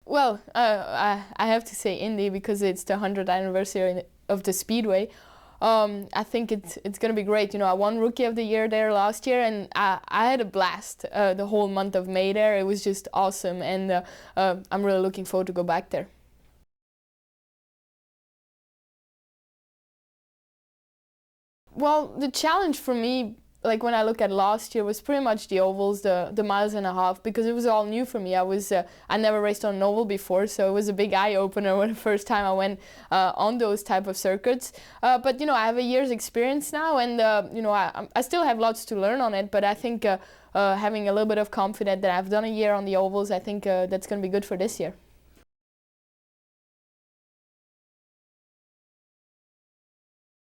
Well, I have to say Indy because it's the 100th anniversary of the Speedway. I think it's gonna be great. You know, I won Rookie of the Year there last year, and I had a blast the whole month of May there. It was just awesome, and I'm really looking forward to go back there. Well, the challenge for me, like when I look at last year, was pretty much the ovals, the miles and a half, because it was all new for me. I never raced on an oval before, so it was a big eye opener when the first time I went on those type of circuits. But you know, I have a year's experience now, and you know, I still have lots to learn on it. But I think having a little bit of confidence that I've done a year on the ovals, I think that's going to be good for this year.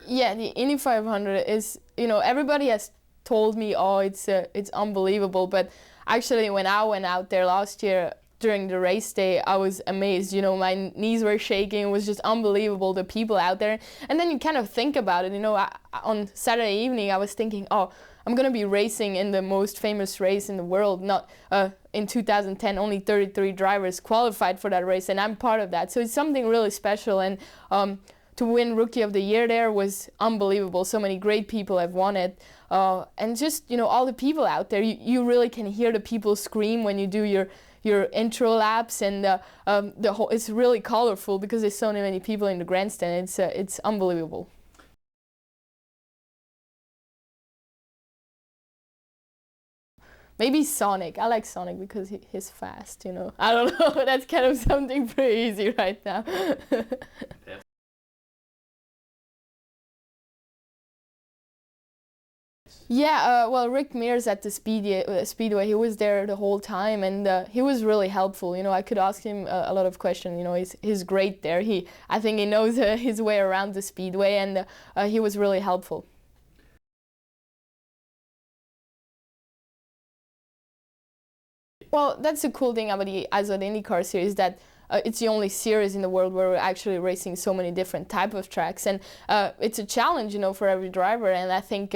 Yeah, the Indy 500 is, you know, everybody has told me, oh, it's unbelievable. But actually, when I went out there last year during the race day, I was amazed. You know, my knees were shaking. It was just unbelievable, the people out there. And then you kind of think about it. You know, on Saturday evening, I was thinking, oh, I'm going to be racing in the most famous race in the world. Not in 2010, only 33 drivers qualified for that race, and I'm part of that. So it's something really special. And to win Rookie of the Year there was unbelievable. So many great people have won it. And just, you know, all the people out there, you really can hear the people scream when you do your intro laps, and the whole, it's really colorful because there's so many people in the grandstand. It's unbelievable. Maybe Sonic. I like Sonic because he's fast, you know. I don't know, that's kind of something pretty easy right now. Yeah, well, Rick Mears at the Speedway, he was there the whole time, and he was really helpful. You know, I could ask him a lot of questions. You know, he's great there. I think he knows his way around the Speedway, and he was really helpful. Well, that's the cool thing about the IndyCar series, that it's the only series in the world where we're actually racing so many different type of tracks, and it's a challenge, you know, for every driver. And I think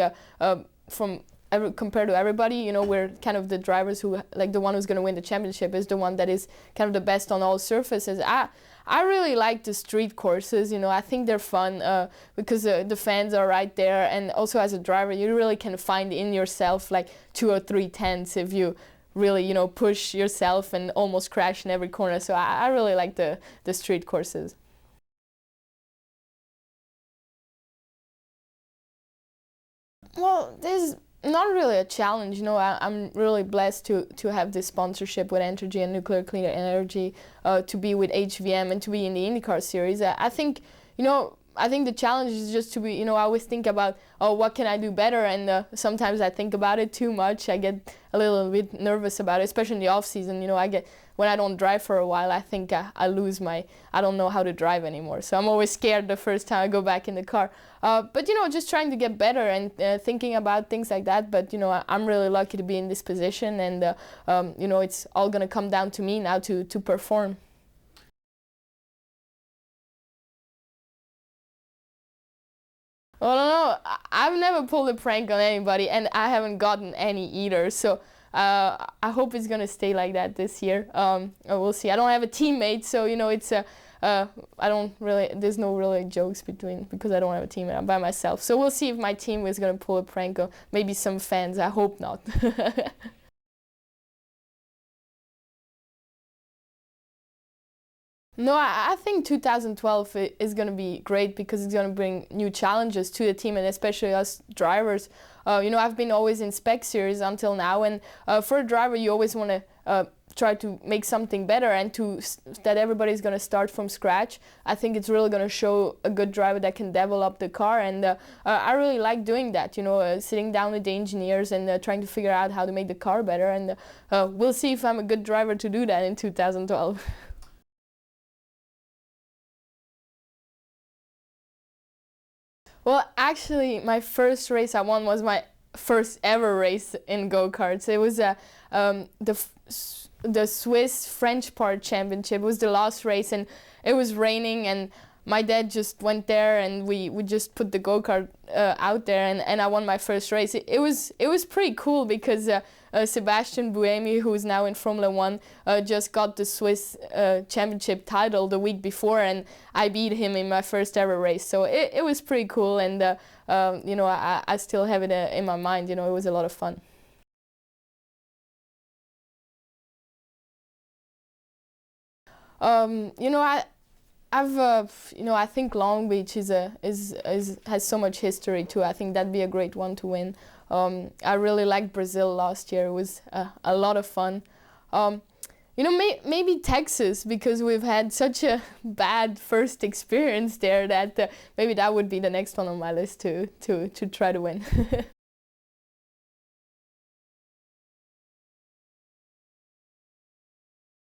compared to everybody, you know, we're kind of the drivers who, like, the one who's going to win the championship is the one that is kind of the best on all surfaces. I really like the street courses. You know, I think they're fun because the fans are right there, and also as a driver, you really can find in yourself like 2 or 3 tenths if you really, you know, push yourself and almost crash in every corner. So I really like the street courses. Well, there's not really a challenge. You know, I'm really blessed to have this sponsorship with Entergy and Nuclear Clean Energy, to be with HVM and to be in the IndyCar series. I think, you know, I think the challenge is just to be, you know, I always think about, oh, what can I do better? And sometimes I think about it too much. I get a little bit nervous about it, especially in the off season. You know, when I don't drive for a while, I think I lose I don't know how to drive anymore. So I'm always scared the first time I go back in the car. But, you know, just trying to get better and thinking about things like that. But, you know, I'm really lucky to be in this position, and, you know, it's all going to come down to me now to perform. Well, no, I've never pulled a prank on anybody, and I haven't gotten any either. So I hope it's gonna stay like that this year. We'll see. I don't have a teammate, so you know it's I don't really. There's no really jokes between, because I don't have a teammate. I'm by myself. So we'll see if my team is gonna pull a prank on maybe some fans. I hope not. No, I think 2012 is going to be great because it's going to bring new challenges to the team, and especially us drivers. You know, I've been always in spec series until now, and for a driver, you always want to try to make something better, and that everybody's going to start from scratch. I think it's really going to show a good driver that can develop the car, and I really like doing that. You know, sitting down with the engineers and trying to figure out how to make the car better, and we'll see if I'm a good driver to do that in 2012. Well, actually, my first race I won was my first ever race in go-karts. It was the Swiss French part championship. It was the last race, and it was raining, and my dad just went there, and we just put the go-kart out there, and I won my first race. It was pretty cool because Sebastian Buemi, who's now in Formula One, just got the Swiss championship title the week before, and I beat him in my first ever race. So it was pretty cool, and you know, I still have it in my mind. You know, it was a lot of fun. You know, you know, I think Long Beach has so much history too. I think that'd be a great one to win. I really liked Brazil last year. It was a lot of fun. You know, maybe Texas, because we've had such a bad first experience there that maybe that would be the next one on my list to try to win.